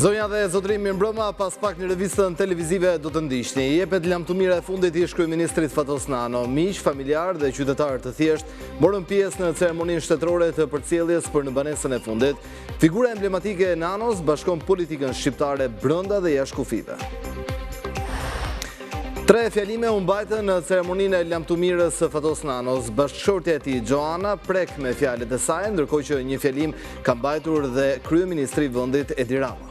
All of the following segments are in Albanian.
Zonja dhe zotëri, mirëmbrëma, pas pak një revistën televizive do të ndiqni. Jepet lamtumira e fundit ish kryeministrit Fatos Nano. Miq, familjar dhe qytetarë të thjesht morën pjesë në ceremoninë shtetërore të përcjelljes për në banesën e fundit. Figura emblematike e Nanos bashkon politikën shqiptare brenda dhe jashtë kufive. 3 fjalime u mbajtën në ceremoninë e lamtumirës së Fatos Nanos. Bashkëshortja e tij Gjoana prek me fjalët e saj, ndërkohë që një fjalim ka mbajtur dhe kryeministri i vendit Edi Rama.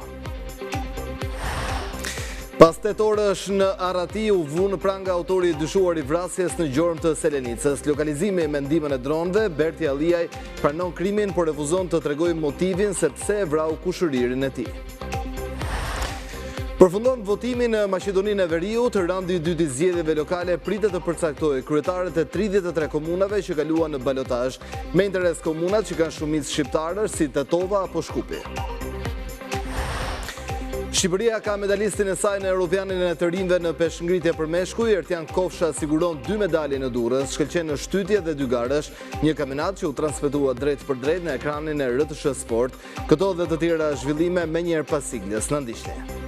Pas 8 orësh në Arati u vu në pranga autori i dyshuar i vrasjes në gjormë të Selenicës. Lokalizimi me ndihmën e dronëve, Berti Alliaj pranon krimin, por refuzon të tregojë motivin se pse e vrau kushëririn e tij. Përfundon votimi në Maqedoninë e Veriut, randi i dytë i zgjedhjeve lokale pritet të përcaktojë kryetarët e 33 komunave që kaluan në balotazh, me interes komunat që kanë shumicë shqiptarësh si Tetova apo Shkupi. Shqipëria ka medalistin e saj në Europianin e të rinjve në peshngritje për meshkuj. Ertjan Kofsha siguron 2 medalje në Durrës, shkëlqen në shtytje dhe 2 garësh, një kampionat që u transmetua drejt për drejt në ekranin e RTS Sport. Këto dhe të tjera zhvillime me njëherë pas sigles. Na ndiqni.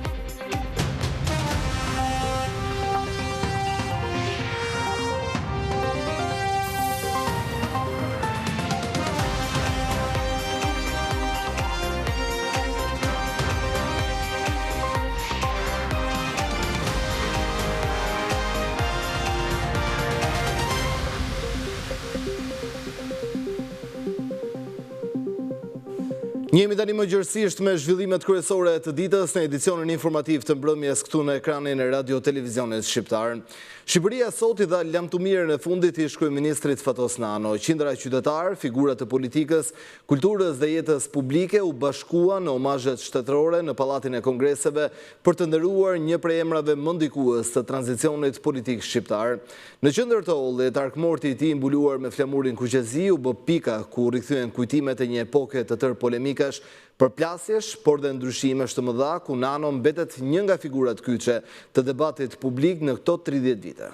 Njemi tani më gjërësisht me zhvillimet kryesore të ditës në edicionin informativ të mbrëmjes këtu në ekranin e radio televizionit shqiptar. Shqipëria sot i dha lamtumirën e fundit ish kryeministrit Fatos Nano. Qindra qytetar, figurat e politikës, kulturës dhe jetës publike u bashkuan në omazhet shtetërore në Pallatin e Kongreseve për të nderuar një prej emrave më ndikues të tranzicionit politik shqiptar. Në qendër të ollit, arkmorti i tij mbuluar me flamurin kuqezi u bë pika ku rikthyen kujtimet e një epoke të tërë polemikash, përplasjesh, por dhe ndryshimesh të mëdha, ku Nano mbetet një nga figurat kyçe të debatit publik në këto 30 vite.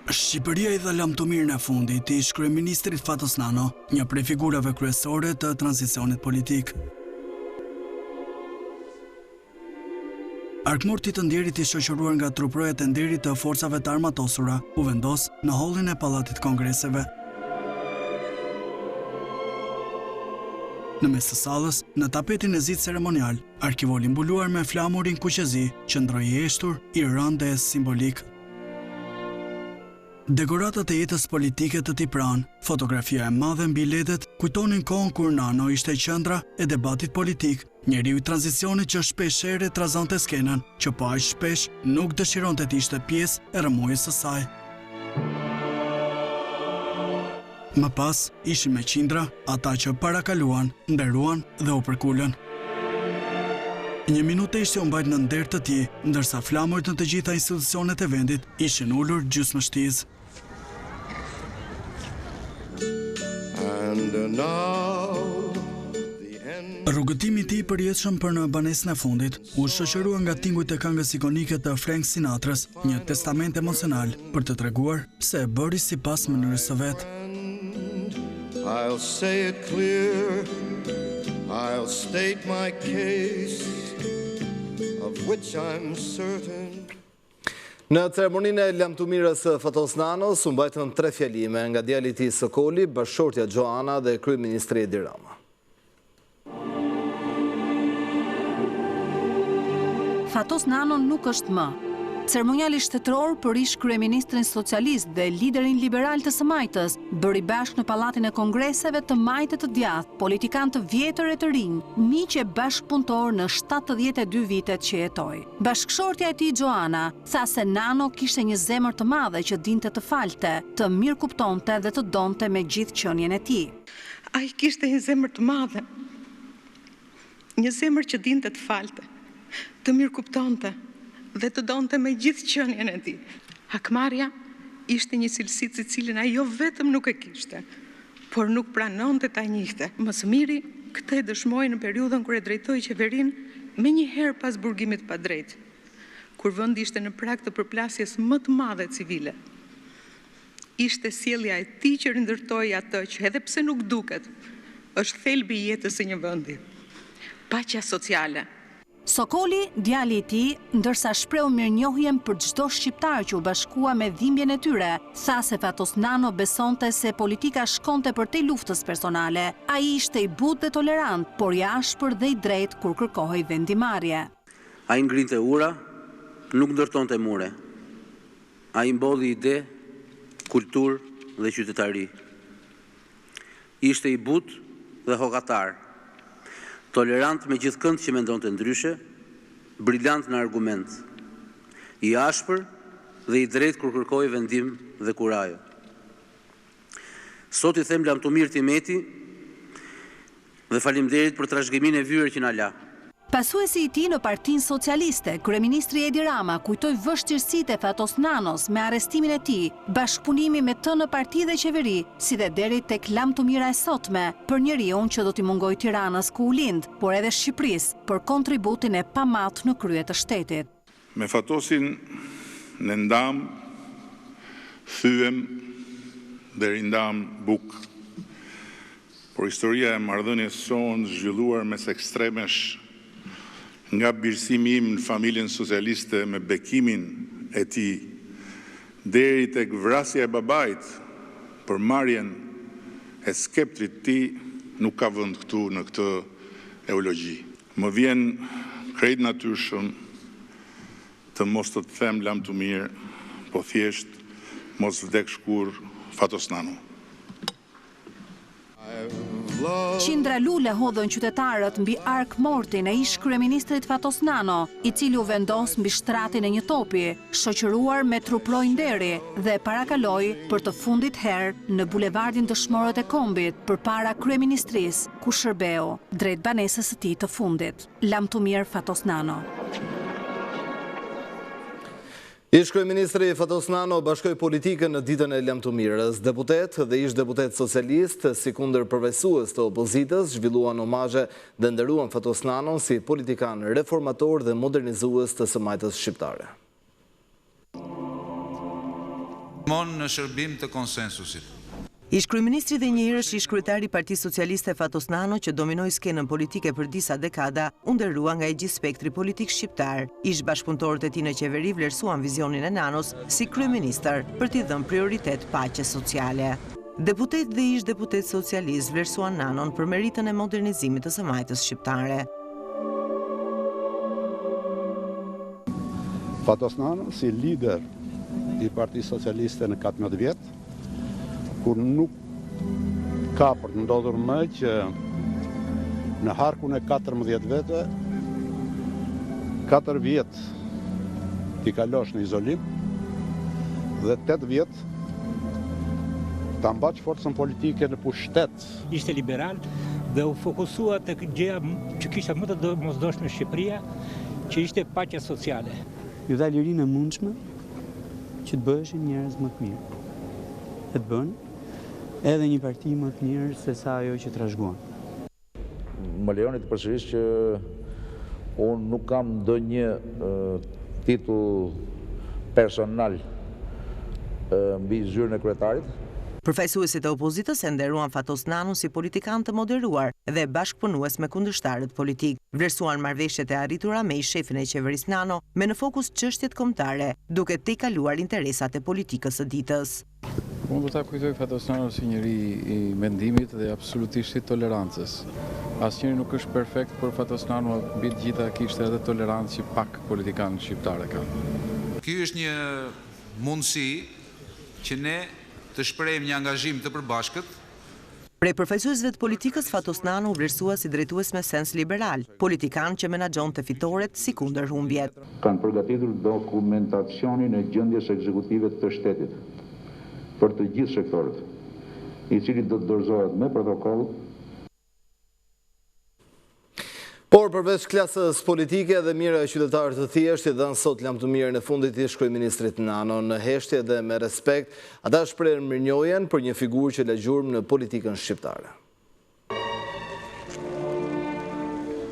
Shqipëria i dha lamtumirën e fundit ish kryeministrit Fatos Nano, një prej figurave kryesore të tranzicionit politik. Arkmorti të nderit i shoqëruar nga truprojet e nderit të forcave të armatosura u vendos në hallin e Pallatit Kongreseve. Në mes të sallës, në tapetin e zi ceremonial, arkivoli mbuluar me flamurin kuqezi, qëndroi i heshtur, i rënd dhe simbolik. Dekoratat e jetës politike të tij pranë, fotografia e madhe mbi ledet kujtonin kohën kur Nano ishte qendra e debatit politik, njeriu i tranzicionit që shpeshherë trazonte skenën, që po aq shpesh nuk dëshironte të ishte pjesë e rrëmujës së saj. Më pas, ishin me qindra ata që parakaluan, nderuan dhe u përkulën. Një minutë ishte u mbajt në nder të tij, ndërsa flamurit në të gjitha institucionet e vendit ishin ulur gjysmështiz. Rrugëtimi i tij i përjetshëm për në banesën e fundit u shoqërua nga tingujt e këngës ikonike të Frank Sinatras, një testament emocional për të treguar pse e bëri sipas mënyrës së vet. I'll say it clear, I'll state my case, of which I'm certain. Në ceremoninë e lamtumirës së Fatos Nanos u mbajtën 3 fjalime nga djali i tij Sokoli, bashkëshortja Gjoana dhe kryeministri Edi Rama. Fatos Nano nuk është më. Ceremoniali shtetëror për ish kryeministrin socialist dhe liderin liberal të së majtës bëri bashkë në Pallatin e Kongreseve të majtë të djathtë, politikan të vjetër e të rinj, miq e bashkëpunëtor në 72 vitet që jetoi. Bashkëshortja e tij Gjoana tha se Nano kishte një zemër të madhe që dinte të falte, të mirë kuptonte dhe të donte me gjithë qenien e tij. Ai kishte një zemër të madhe, një zemër që dinte të falte, të mirë kuptonte dhe të donte me gjithë qenien e tij. Hakmarrja ishte një cilësi të cilën ai jo vetëm nuk e kishte, por nuk pranonte ta njihte. Më së miri, këtë e dëshmoi në periudhën kur e drejtoi qeverinë me një herë pas burgimit pa drejt, kur vendi ishte në prag të përplasjes më të madhe civile. Ishte sjellja e tij që rindërtoi atë që edhe pse nuk duket, është thelbi i jetës së një vendi. Paqja sociale. Sokoli, djali i tij, ndërsa shpreu mirënjohjen për çdo shqiptar që u bashkua me dhimbjen e tyre, tha se Fatos Nano besonte se politika shkonte përtej luftës personale. Ai ishte i butë dhe tolerant, por i ashpër dhe i drejtë kur kërkohej vendimarrje. Ai ngrinte ura, nuk ndërtonte mure. Ai mbodhi ide, kulturë dhe qytetari. Ishte i butë dhe hokatar. Tolerant me gjithë kënd që mendonte ndryshe, briljant në argument, i ashpër dhe i drejtë kur kërkoi vendim dhe kurajo. Sot i them Lamtomir Timeti dhe faleminderit për trashëgiminë e vyrë që na la. Pasuesi i tij në Partinë Socialiste, kryeministri Edi Rama kujtoi vështirësitë e Fatos Nanos me arrestimin e tij, bashkëpunimi me të në parti dhe qeveri, si dhe deri tek lamtumira e sotme për njeriun që do t'i mungoj Tiranës ku u lind, por edhe Shqipërisë për kontributin e pamatë në krye të shtetit. Me Fatosin në ndam, thyem dhe rindam buk, por historia e marrëdhënies sonë zhvilluar mes ekstremesh, nga birësimi im në familjen socialiste me bekimin e tij, deri tek vrasja e babait për marrjen e skeptrit tij, nuk ka vend këtu në këtë eulogji. Më vjen krejt natyrshëm të mos të them Lamtomir, po thjesht mos vdek shkur Fatos Nano. Qindra lule hodhën qytetarët mbi Ark Mortin e ish kryeministrit Fatos Nano, i cili u vendos mbi shtratin e një topi, shoqëruar me truproj nderi dhe parakaloi për të fundit herë në bulevardin Dëshmorët e Kombit përpara kryeministrisë, ku shërbeu drejt banesës së tij të fundit, Lamtomir Fatos Nano. Ish kryeministri Fatos Nano bashkoi politikën në ditën e Lamtomirës. Deputet dhe ish deputet socialist, si kundër përvajsues të opozitës, zhvilluan omazhe dhe nderuan Fatos Nanon si politikan reformator dhe modernizues të së majtës shqiptare. Në shërbim të konsensusit. Ish kryeministri dhe njëherësh ish kryetari i Partisë Socialiste Fatos Nano, që dominoi skenën politike për disa dekada, u nderua nga i gjithë spektri politik shqiptar. Ish bashkëpunëtorët e tij në qeveri vlerësuan vizionin e Nanos si kryeministër për t'i dhënë prioritet paqes sociale. Deputet dhe ish deputet socialist vlerësuan Nanon për meritën e modernizimit të së majtës shqiptare. Fatos Nano si lider i Partisë Socialiste në 14 vjet, kur nuk ka për të ndodhur më që në harkun e 14 vete, 4 vjet t'i kalosh në izolim dhe 8 vjet ta mbaq forcën politike në pushtet. Ishte liberal dhe u fokusua tek gjëja që kishte më të domosdoshme në Shqipëria, që ishte paqja sociale. Ju dha lirinë e mundshme që të bëheshin njerëz më të mirë. E të bën edhe një parti më të mirë se sa ajo që trashëguan. Më lejoni të përsëris që unë nuk kam ndonjë titull personal mbi zyrën e kryetarit. Përfaqësuesit e opozitës e nderuan Fatos Nanon si politikan të moderuar dhe bashkëpunues me kundërshtarët politik. Vlerësuan marrëveshjet e arritura me shefin e qeverisë Nano me në fokus çështjet kombëtare, duke tejkaluar interesat e politikës së ditës. Unë do ta kujtoj Fatos Nanon si njëri i mendimit dhe absolutisht i tolerancës. Asnjëri nuk është perfekt, por Fatos Nano mbi të gjitha kishte edhe tolerancë që pak politikanë shqiptarë kanë. Ky është një mundësi që ne të shprehim një angazhim të përbashkët. Prej përfaqësuesve të politikës, Fatos Nano u vlerësua si drejtues me sens liberal, politikan që menaxhonte fitoret si kundër humbjet. Kanë përgatitur dokumentacionin e gjendjes ekzekutive të shtetit për të gjithë sektorët, i cili do të dorëzohet me protokoll. Por përveç klasës politike dhe mira e qytetarët të thjeshtë, i dhanë sot lamtumirën e fundit ish kryeministrit Nano në heshtje dhe me respekt, ata shprehën mirënjohjen për një figurë që la gjurmë në politikën shqiptare.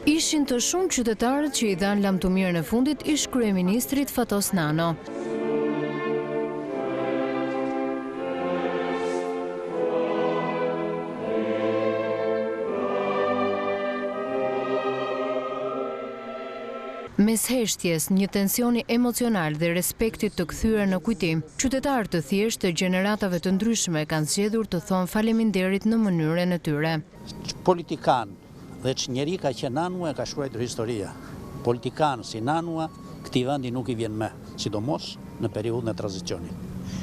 Ishin të shumë qytetarët që i dhanë lamtumirën e fundit ish kryeministrit Fatos Nano. Mes heshtjes, një tensioni emocional dhe respektit të kthyer në kujtim, qytetarë të thjeshtë të gjeneratave të ndryshme kanë zgjedhur të thonë faleminderit në mënyrën e tyre. Politikan dhe që njeri ka që nanua ka shkruar historia. Politikan si nanua, këtij vendi nuk i vjen me, sidomos në periudhën e tranzicionit.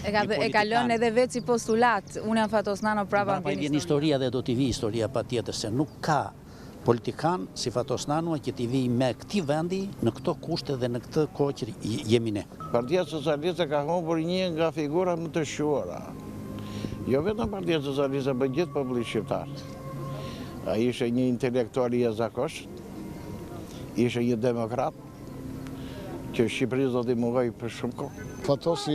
E ka lënë edhe vetë si postulat, unë jam Fatos Nano prapa në vjen historia dhe do t'i vi historia patjetër se nuk ka politikan si Fatos Nano që t'i vi me këtij vendi në këto kushte dhe në këtë kohë që jemi ne. Partia Socialiste ka humbur një nga figurat më të shuara. Jo vetëm Partia Socialiste, por gjithë populli shqiptar. Ai ishte një intelektual i jashtëzakonshëm, ishte një demokrat që Shqipërisë do t'i muhoj për shumë kohë. Fatosi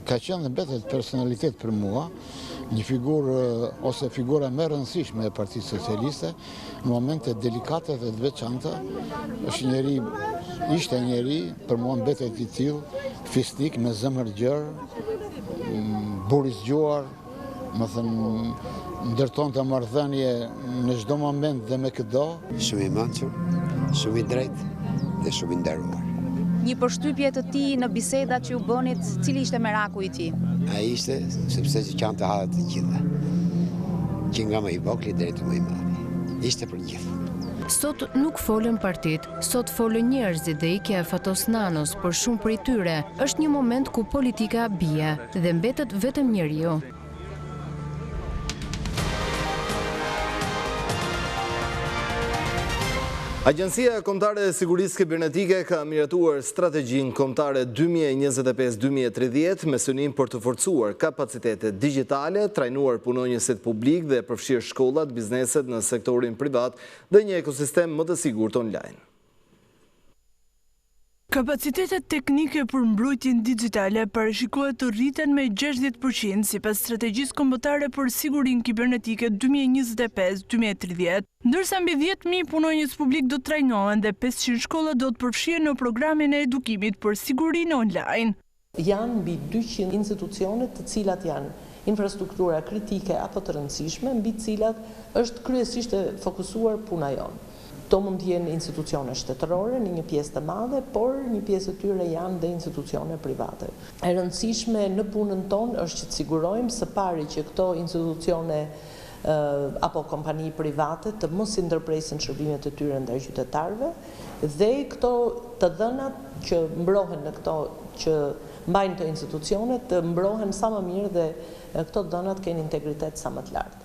ka qenë dhe mbetet personalitet për mua, një figurë ose figura më e rëndësishme e Partisë Socialiste në momente delikate dhe të veçanta. Ishte njeri, për mua mbetet i tillë, fisnik, me zemër gjerë, burr i zgjuar, më thënë, ndërtonte marrëdhënie në çdo moment dhe me këdo. Shumë i mençur, shumë i drejtë dhe shumë i nderuar. Një përshtypje të tij në bisedat që u bënit, cili ishte meraku i tij? Ai ishte sepse që kanë të hallat të gjitha. Që nga më i vogël deri te më i madh. Ishte për gjithë. Sot nuk folën partit, sot folën njerëzit dhe ikja e Fatos Nanos për shumë prej tyre është një moment ku politika bie dhe mbetet vetëm njeriu. Agjencia Kombëtare e Sigurisë Kibernetike ka miratuar strategjinë kombëtare 2025-2030 me synim për të forcuar kapacitetet digjitale, trajnuar punonjësit publik dhe përfshirë shkollat, bizneset në sektorin privat dhe një ekosistem më të sigurt online. Kapacitetet teknike për mbrojtjen digjitale parashikohet të rriten me 60% sipas strategjisë kombëtare për sigurinë kibernetike 2025-2030, ndërsa mbi 10.000 punonjës publik do të trajnohen dhe 500 shkolla do të përfshihen në programin e edukimit për sigurinë online. Janë mbi 200 institucione të cilat janë infrastruktura kritike apo të rëndësishme, mbi të cilat është kryesisht e fokusuar puna jonë. To mund të jenë institucione shtetërore në një pjesë të madhe, por një pjesë të tyre janë dhe institucione private. E rëndësishme në punën tonë është që të sigurojmë së pari që këto institucione apo kompani private të mos i ndërpresin shërbimet e tyre ndaj qytetarëve dhe këto të dhënat që mbrohen në këto që mbajnë këto institucione të mbrohen sa më mirë dhe këto dhënat kenë integritet sa më të lartë.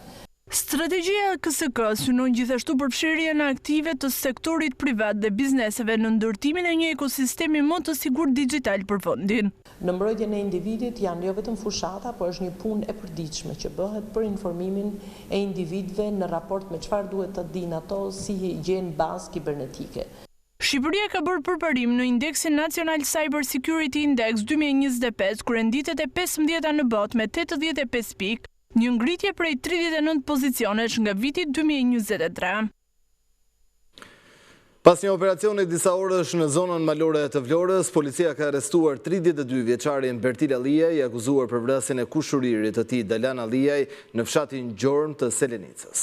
Strategjia KSK synon gjithashtu përfshirjen aktive të sektorit privat dhe bizneseve në ndërtimin e një ekosistemi më të sigurt digital për vendin. Në mbrojtjen e individit janë jo vetëm fushata, por është një punë e përditshme që bëhet për informimin e individëve në raport me çfarë duhet të dinë ato si gjenë bazë kibernetike. Shqipëria ka bërë përparim në indeksin National Cyber Security Index 2025, kur renditet e 15 në botë me 85 pikë, një ngritje prej 39 pozicionesh nga viti 2023. Pas një operacioni disa orësh në zonën malore të Vlorës, policia ka arrestuar 32 vjeçarin Bertil Allijaj, i akuzuar për vrasjen e kushëririt të tij Dalan Allijaj në fshatin Gjorm të Selenicës.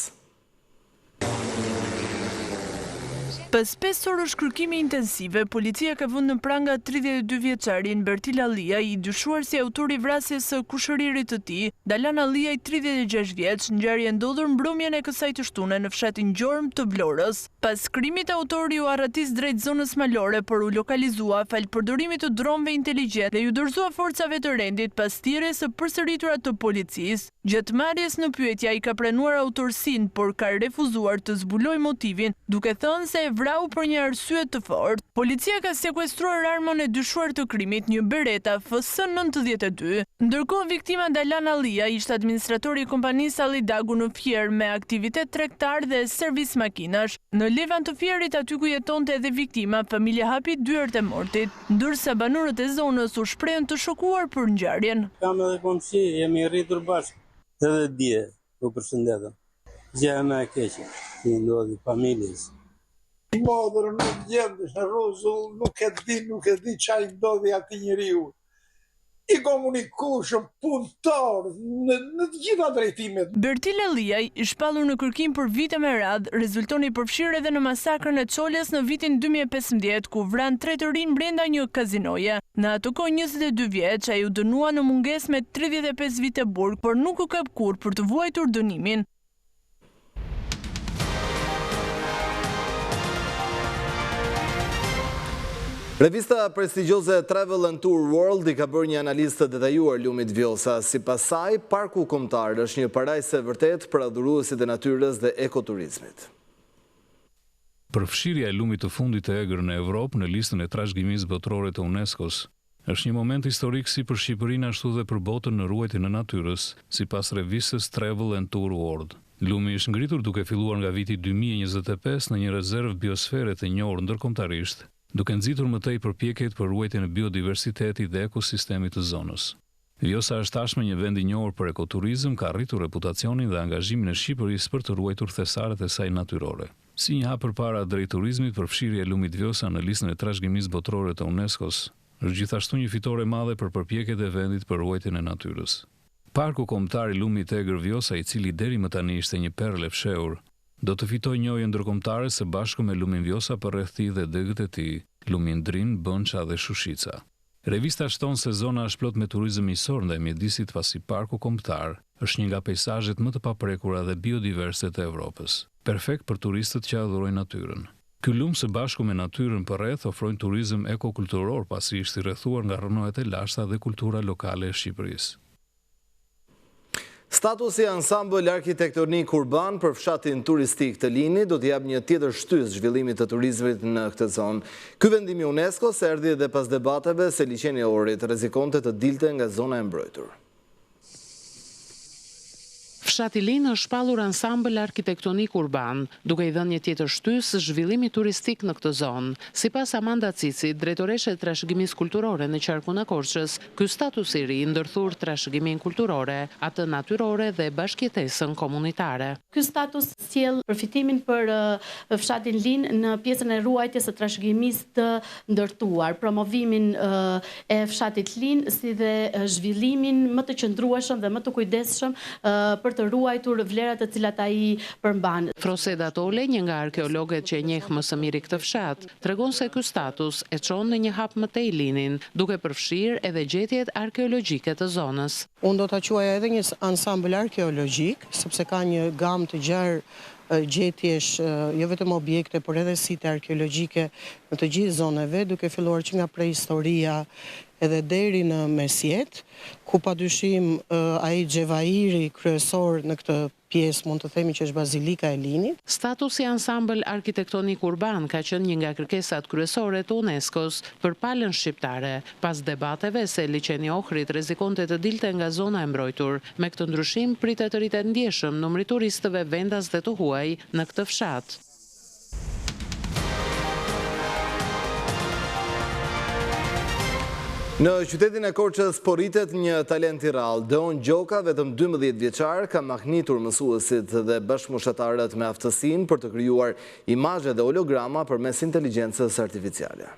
Pas 5 orësh kërkimi intensive, policia ka vënë në pranga 32 vjeçarin Bertil Allijaj, i dyshuar si autori vrasjes së kushëririt të tij, Dalan Allijaj 36 vjeç, ngjarje ndodhur mbrëmjen e kësaj të shtune në fshatin Gjorm të Vlorës. Pas krimit, autori u arratis drejt zonës malore, por u lokalizua fal përdorimit të dronëve inteligjent dhe ju dorëzua forcave të rendit pas thirrjes së përsëritura të policisë. Gjatë marrjes në pyetje ai ka pranuar autorsinë, por ka refuzuar të zbulojë motivin, duke thënë se e vrau për një arsye të fortë. Policia ka sekuestruar armën e dyshuar të krimit, një Beretta FS-92. Ndërkohë, viktima Dalan Allijaj ishte administratori i kompanisë Allidagu në Fier me aktivitet tregtar dhe servis makinash. Në Levan të Fierit, aty ku jetonte edhe viktima, familja hapi dyert e mortit, ndërsa banorët e zonës u shprehen të shokuar për ngjarjen. Kam edhe komshi, jemi rritur bashkë. Edhe dje, u përshëndetëm. Gjë më e keqe, që ndodhi familjes. Modër nuk gjendesh në rruzull, nuk e di çaj ndodhi atij njeriu. i komunikueshëm, punëtor, në të gjitha drejtimet. Bertil Alliaj, i shpallur në kërkim për vite me radhë, rezultoni përfshirë edhe në masakrën e Çolës në vitin 2015, ku vran 3 të rinj brenda një kazinoje. Në atë kohë 22 vjeç, ai u dënua në mungesë me 35 vite burg, por nuk u kap kurrë për të vuajtur dënimin. Revista prestigjioze Travel and Tour World i ka bërë një analizë të detajuar lumit Vjosa. Sipas saj, parku kombëtar është një parajse vërtet për adhuruesit e natyrës dhe ekoturizmit. Përfshirja e lumit të fundit të egër në Evropë në listën e trashëgimisë botërore të UNESCO-s është një moment historik si për Shqipërinë ashtu dhe për botën në ruajtjen e natyrës, sipas revistës Travel and Tour World. Lumi është ngritur duke filluar nga viti 2025 në një rezervë biosfere të njohur ndërkombëtarisht, duke nxitur më tej përpjekjet për ruajtjen e biodiversitetit dhe ekosistemit të zonës. Vjosa është tashmë një vend i njohur për ekoturizëm, ka arritur reputacionin dhe angazhimin e Shqipërisë për të ruajtur thesaret e saj natyrore. Si një hap përpara drejt turizmit, përfshirja e lumit Vjosa në listën e trashëgimisë botërore të UNESCO-s është gjithashtu një fitore e madhe për përpjekjet e vendit për ruajtjen e natyrës. Parku kombëtar i lumit Egër Vjosa, i cili deri më tani ishte një perlë e fshehur, do të fitoj njohje ndërkombëtare së bashku me lumin Vjosa për rreth tij dhe degët e tij, lumin Drin, Bënça dhe Shushica. Revista shton se zona është plot me turizëm misor ndaj mjedisit, pasi parku kombëtar është një nga pejsazhet më të paprekura dhe biodiverse të Evropës, perfekt për turistët që adhurojnë natyrën. Ky lum së bashku me natyrën përreth ofrojnë turizëm ekokulturor, pasi është i rrethuar nga rrënojet e lashta dhe kultura lokale e Shqipërisë. Statusi ansambël arkitektonik urban për fshatin turistik të Lini do të jap një tjetër shtys zhvillimit të turizmit në këtë zonë. Ky vendim i UNESCO-s erdhi edhe pas debateve se liçeni i Orit rrezikonte të dilte nga zona e mbrojtur. Fshati Linë është shpallur ansambël arkitektonik urban, duke i dhënë një tjetër shtys zhvillimit turistik në këtë zonë. Sipas Amanda Cici, drejtoreshe e trashëgimisë kulturore në Qarkun e Korçës, ky status i ri ndërthur trashëgiminë kulturore, atë natyrore dhe bashkëjetesën komunitare. Ky status sjell përfitimin për fshatin Linë në pjesën e ruajtjes së trashëgimisë të ndërtuar, promovimin e fshatit Linë si dhe zhvillimin më të qëndrueshëm dhe më të kujdesshëm për të ruajtur vlerat të cilat ai përmban. Froseda Tole, një nga arkeologët që e njeh më së miri këtë fshat, tregon se ky status e çon në një hap më tej Linin, duke përfshirë edhe gjetjet arkeologjike të zonës. Unë do ta quaja edhe një ansambël arkeologjik, sepse ka një gamë të gjerë gjetjesh, jo vetëm objekte, por edhe site arkeologjike në të gjithë zoneve, duke filluar që nga prehistoria edhe deri në mesjet, ku padyshim ai xhevairi kryesor në këtë pjesë mund të themi që është Bazilika e Linit. Statusi ansambël arkitektonik urban ka qenë një nga kërkesat kryesore të UNESCO-s për palën shqiptare, pas debateve se liçeni i Ohrit rrezikonte të dilte nga zona e mbrojtur. Me këtë ndryshim pritet të rritet ndjeshëm numri turistëve vendas dhe të huaj në këtë fshat. Në qytetin e Korçës po rritet një talent i rrallë. Deon Gjoka, vetëm 12 vjeçar, ka mahnitur mësuesit dhe bashkëmoshatarët me aftësinë për të krijuar imazhe dhe holograma përmes inteligjencës artificiale.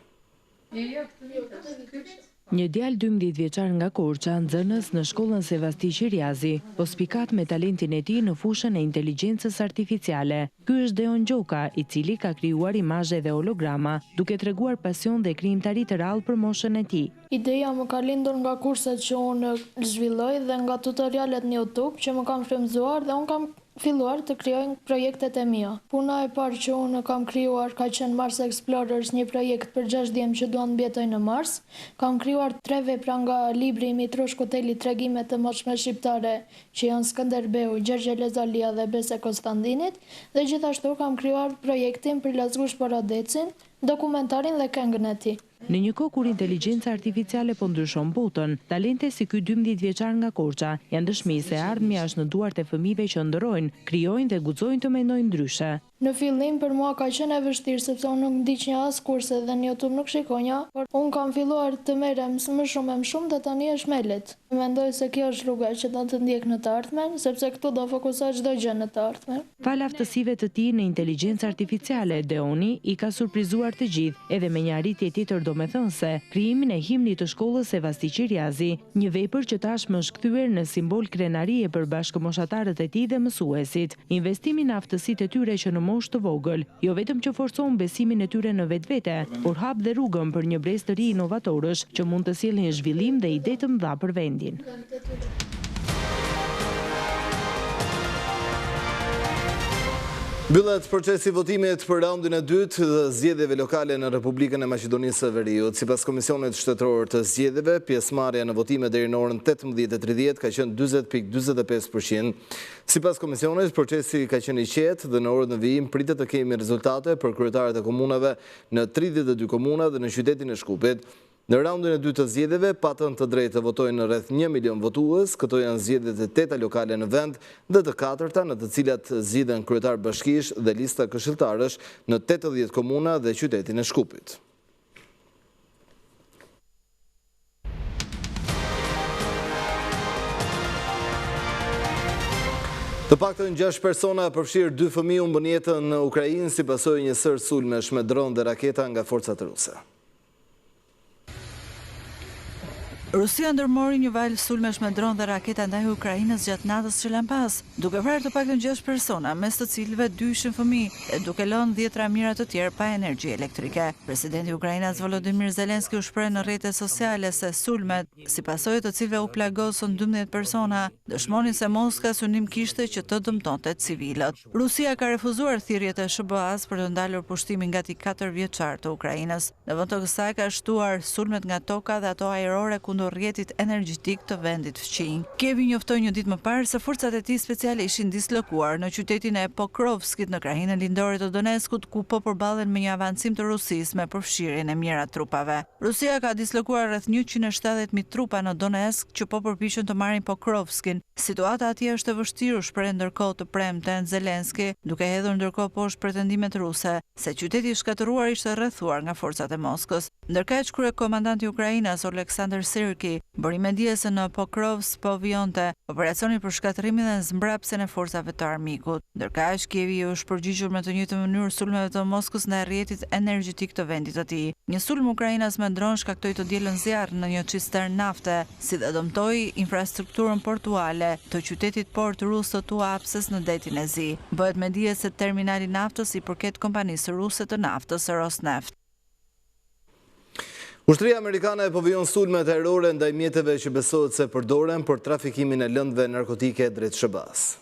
Një djalë 12 vjeçar nga Korça, nxënës në shkollën Sevasti Qiriazi, po spikat me talentin e tij në fushën e inteligjencës artificiale. Ky është Deon Gjoka, i cili ka krijuar imazhe dhe holograma, duke treguar pasion dhe krijimtari të rrallë për moshën e tij. Ideja më ka lindur nga kurset që unë zhvilloj dhe nga tutorialet në YouTube që më kam frymëzuar dhe unë kam filluar të krijoj projektet e mia. Puna e parë që unë kam krijuar ka qenë Mars Explorers, një projekt për 6 djem që duan mbijetoj në Mars. Kam krijuar 3 vepra nga libri i Mitrush Kuteli, Tregimet e mosshme shqiptare, që janë Skënderbeu, Gjergje Lezalia dhe Bese Konstantinit, dhe gjithashtu kam krijuar projektin për Lazgush Poradecin, dokumentarin dhe këngën e tij. Në një kohë kur inteligjenca artificiale po ndryshon botën, talente si ky 12 vjeçar nga Korça janë dëshmi se ardhmja është në duart e fëmijëve që ndërojnë, krijojnë dhe guxojnë të mendojnë ndryshe. Në fillim për mua ka qenë e vështirë sepse unë nuk ndiqnja as kurse dhe në YouTube nuk shikonja, por unë kam filluar të merrem më shumë dhe tani është melet. Mendoj se kjo është rruga që do të ndjek në të ardhmen, sepse këtu do fokusohet çdo gjë në të ardhmen. Fal aftësive të tij në inteligjencë artificiale, Deoni i ka surprizuar të gjithë, edhe me një arritje tjetër domethënse krijimin e himnit të shkollës Sevasti Qiriazi, një vepër që tashmë është kthyer në simbol krenarie për bashkëmoshatarët e tij dhe mësuesit. Investimi në aftësitë e tyre që në moshë të vogël, jo vetëm që forcon besimin e tyre në vetvete, por hap dhe rrugën për një brez të ri inovatorësh që mund të sjellin zhvillim dhe ide të mëdha për vendin. Mbyllet procesi votimit për raundin e dytë dhe zgjedhjeve lokale në Republikën e Maqedonisë së Veriut. Sipas Komisionit Shtetëror të Zgjedhjeve, pjesëmarrja në votime deri në orën 18:30 ka qenë 40.45%. Sipas Komisionit, procesi ka qenë i qetë dhe në orët në vijim pritet të kemi rezultate për kryetarët e komunave në 32 komuna dhe në qytetin e Shkupit. Në raundin e dytë të zgjedhjeve, patën të drejtë të votojnë rreth 1 milion votues, këto janë zgjedhjet e 8 lokale në vend dhe të 4 në të cilat zgjidhen kryetar bashkish dhe lista këshilltarësh në 80 komuna dhe qytetin e Shkupit. Të paktën 6 persona përfshirë 2 fëmijë humbën jetën në Ukrainë si pasojë një sër sulmesh me dron dhe raketa nga forcat ruse. Rusia ndërmori një valë sulmesh me dron dhe raketa ndaj Ukrainës gjatë natës që lan pas, duke vrarë të paktën 6 persona, mes të cilëve 2 ishin fëmijë e duke lënë 10 mijëra të tjerë pa energji elektrike. Presidenti i Ukrainës Volodymyr Zelensky u shpreh në rrjetet sociale se sulmet, si pasojë të cilëve u plagosën 12 persona, dëshmonin se Moska synim kishte që të dëmtonte civilët. Rusia ka refuzuar thirrjet e SBA-s për të ndalur pushtimin gati 4 vjeçar të Ukrainës. Në vend të kësaj ka shtuar sulmet nga toka dhe ato ajrore kundër rrjetit energjetik të vendit fqinj. Kievi njoftoi një ditë më parë se forcat e tij speciale ishin dislokuar në qytetin e Pokrovskit në krahinën lindore të Donetskut, ku po përballen me një avancim të Rusisë me përfshirjen e mijëra trupave. Rusia ka dislokuar rreth 170.000 trupa në Donetsk që po përpiqen të marrin Pokrovskin. Situata atje është e vështirë, shpreh ndërkohë të premten Zelensky, duke hedhur ndërkohë poshtë pretendimet ruse se qyteti i shkatëruar ishte rrethuar nga forcat e Moskës. Ndërkaq kryekomandanti i Ukrainës Oleksandr Syrki bëri me dije se në Pokrovsk po vionte operacioni për shkatërimin dhe zmbrapsjen e forcave të armikut. Ndërkaq Kievi është përgjigjur me të njëjtën mënyrë sulmeve të Moskës ndaj rrjetit energjetik të vendit të tij. Një sulm ukrainas me dron shkaktoi të dielën zjarr në një cistern nafte, si dhe dëmtoi infrastrukturën portuale të qytetit port rus të Tuapses në detin e Zi. Bëhet me dije se terminali naftës i përket kompanisë ruse të naftës Rosneft. Ushtria amerikane po vijon sulme terrore ndaj mjeteve që besohet se përdoren për trafikimin e lëndëve narkotike drejt SBA-s.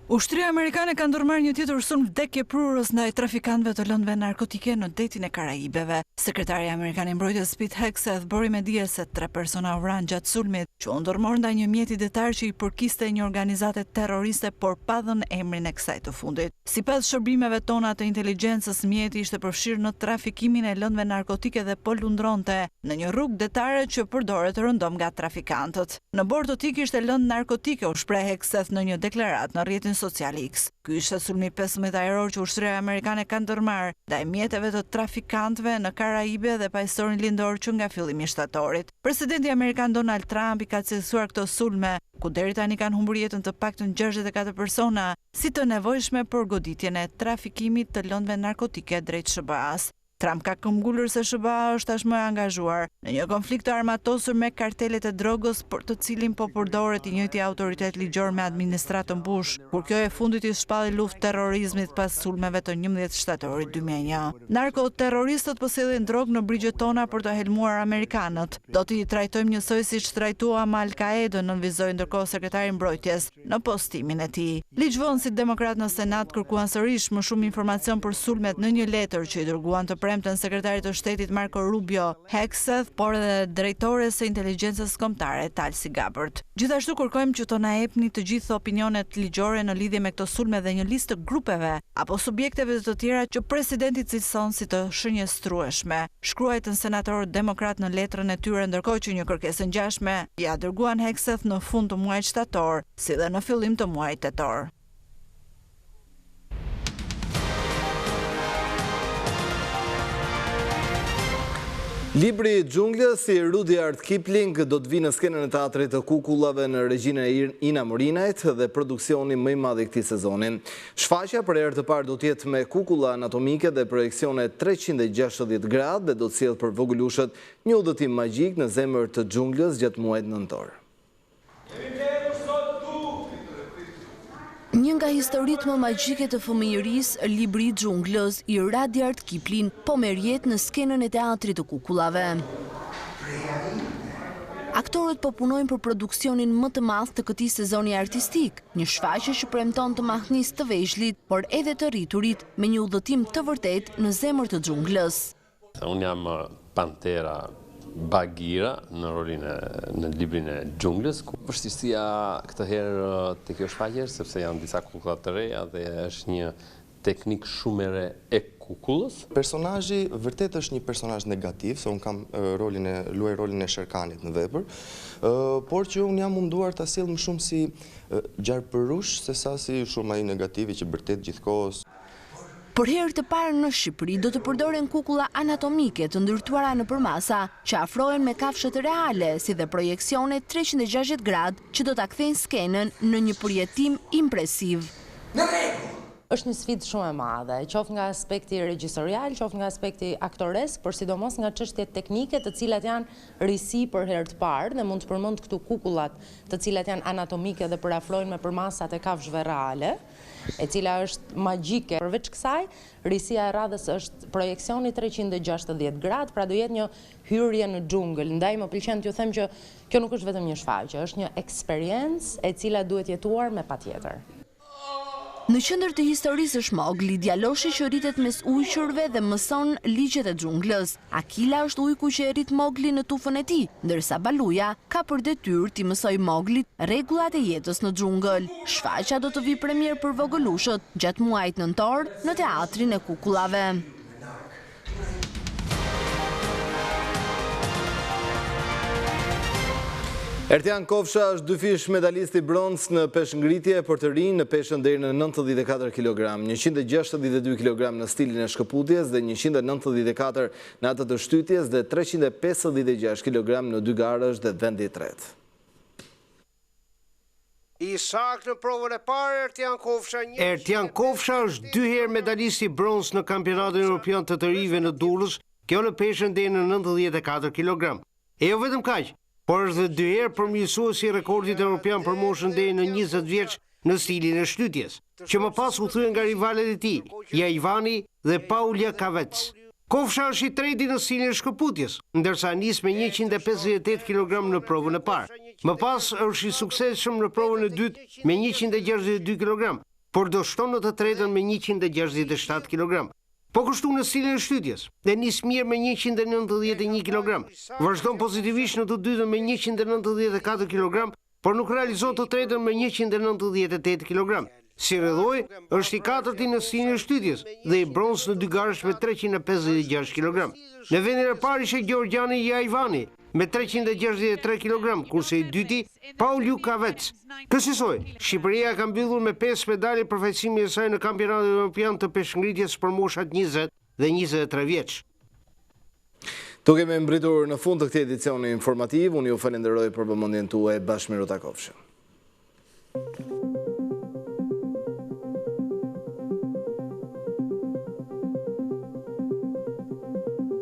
Ushtria amerikane ka ndërmarrë një tjetër sulm vdekje prurës ndaj trafikantëve të lëndëve narkotike në detin e Karajibeve. Sekretari amerikan i mbrojtjes Pete Hegseth bëri me dije se 3 persona u vranë gjatë sulmit, që u ndërmor ndaj një mjeti detar që i përkiste një organizate terroriste, por pa dhënë emrin e kësaj të fundit. Sipas shërbimeve tona të inteligjencës, mjeti ishte përfshirë në trafikimin e lëndëve narkotike dhe po lundronte në një rrugë detare që përdoret rëndom nga trafikantët. Në bord të tij kishte lëndë narkotike, u shpreh Hegseth në një deklaratë në rrjetin social X. Ky ishte sulmi 15 ajror që ushtria amerikane ka ndërmarrë ndaj mjeteve të trafikantëve në Karajibe dhe pajësorin lindor që nga fillimi i shtatorit. Presidenti amerikan Donald Trump i ka cilësuar këto sulme, ku deri tani kanë humbur jetën të paktën 64 persona, si të nevojshme për goditjen e trafikimit të lëndëve narkotike drejt SBA-s. Trump ka këmbgulur se SBA është tashmë e angazhuar në një konflikt të armatosur me kartelet e drogës, për të cilin po përdoret i njëjti autoritet ligjor me administratën Bush, kur kjo e fundit i shpalli luftë terrorizmit pas sulmeve të 11 shtatorit 2001. Narkoterroristët po sjellin drogë në brigjet tona për të helmuar amerikanët. Do t'i trajtojmë njësoj siç trajtuam Al-Qaedën, nënvizoi ndërkohë sekretari i mbrojtjes në postimin e tij. Ligjvënësit demokrat në Senat kërkuan sërish më shumë informacion për sulmet në një letër që i dërguan të premten sekretarit të shtetit Marco Rubio, Hegseth, por edhe drejtores së inteligjencës kombëtare Tulsi Gabbard. Gjithashtu kërkojmë që të na jepni të gjithë opinionet ligjore në lidhje me këto sulme dhe një listë të grupeve apo subjekteve të tjera që presidenti cilëson si të shënjestrueshme. Shkruajtën senatorët demokrat në letrën e tyre, ndërkohë që një kërkesë ngjashme ja dërguan Hegseth në fund të muajit shtator, si dhe në fillim të muajit tetor. Libri Xhunglës si Rudyard Kipling do të vinë në skenën e teatrit të kukullave në regjinë e Ina Morinajt dhe produksioni më i madh i këtij sezoni. Shfaqja për herë të parë do të jetë me kukulla anatomike dhe projeksione 360 gradë dhe do të sjellë për vogëlushët një udhëtim magjik në zemër të xhunglës gjatë muajit nëntor. Një nga historitë më magjike të fëmijërisë, Libri i Xhunglës i Rudyard Kipling po merr jetë në skenën e teatrit të kukullave. Aktorët po punojnë për produksionin më të madh të këtij sezoni artistik, një shfaqje që premton të mahnisë të vegjëlit, por edhe të rriturit, me një udhëtim të vërtetë në zemër të xhunglës. Unë jam Pantera Bagira në librin e Xhunglës. Vështirësia këtë herë të kjo shfaqje, sepse janë disa kukulla të reja dhe është një teknik shumë e re e kukullës. Personazhi vërtet është një personazh negativ, se unë kam luaj rolin e Sherkanit në vepër, por që unë jam munduar ta sjell më shumë si gjarpërush sesa si shumë ai negativi që vërtet gjithkohës. Për herë të parë në Shqipëri do të përdoren kukulla anatomike të ndërtuara në përmasa që afrohen me kafshët reale, si dhe projeksione 360 gradë që do ta kthejnë skenën në një përjetim impresiv. Është një sfidë shumë e madhe, qoftë nga aspekti regjisorial, qoftë nga aspekti aktoresk, por sidomos nga çështjet teknike, të cilat janë risi për herë të parë dhe mund të përmend këtu kukullat, të cilat janë anatomike dhe përafrojnë me përmasat e kafshëve reale, e cila është magjike. Përveç kësaj, risia e radhës është projeksioni 360 gradë, pra do jetë një hyrje në xhungël. Ndaj më pëlqen t'ju them që kjo nuk është vetëm një shfaqje, është një eksperiencë e cila duhet jetuar me patjetër. Në qendër të historisë është Mowgli, djaloshi që rritet mes ujqurve dhe mëson ligjet e xhunglës. Akila është ujku që e rrit Mowgli në tufën e tij, ndërsa Baluja ka për detyrë t'i mësoj Mowglit rregullat e jetës në xhungël. Shfaqja do të vi premier për vogëlushët gjatë muajit nëntor në teatrin e kukullave. Ertian Kofsha është dyfish medalist i bronz në peshngritje për të rinj në peshën deri në 94 kg, 162 kg në stilin e shkëputjes dhe 194 në atë të shtytjes dhe 356 kg në dy garësh dhe vendi i tretë. I saktë në provën e parë, Ertian Kofsha është 2 herë medalist i bronz në kampionatin evropian të rive në Durrës, kjo në peshën deri në 94 kg. E jo vetëm kaq, por është dhe 2 herë përmirësuesi i rekordit evropian për moshën deri në 20 vjeç në stilin e shtytjes, që më pas u thyen nga rivalet e tij, Jajvani dhe Paulja Kavec. Kofsha është i treti në stilin e shkëputjes, ndërsa nis me 158 kg në provën e parë. Më pas është i suksesshëm në provën e dytë me 162 kg, por do shton në të tretën me 167 kg. Po kështu në stilin e shtytjes, dhe nis mirë me 191 kg. Vazhdon pozitivisht në të dytën me 194 kg, por nuk realizon të tretën me 198 kg. Si rrëdhoi, është i katërti në stilin e shtytjes dhe i bronz në dy garësh me 356 kg. Në vendin e parë ishte Gjorgjani Jajvani me 363 kg, kurse i dyti Paulju Kavec. Kësaj, Shqipëria ka mbyllur me 5 medalje përfaqësimi e saj në kampionatin evropian të peshngritjes për moshat 20 dhe 23 vjeç. Tu kemi mbritur në fund të këtij edicioni informativ, unë ju falenderoj për vëmendjen tuaj. Bashkëmiru takofshim.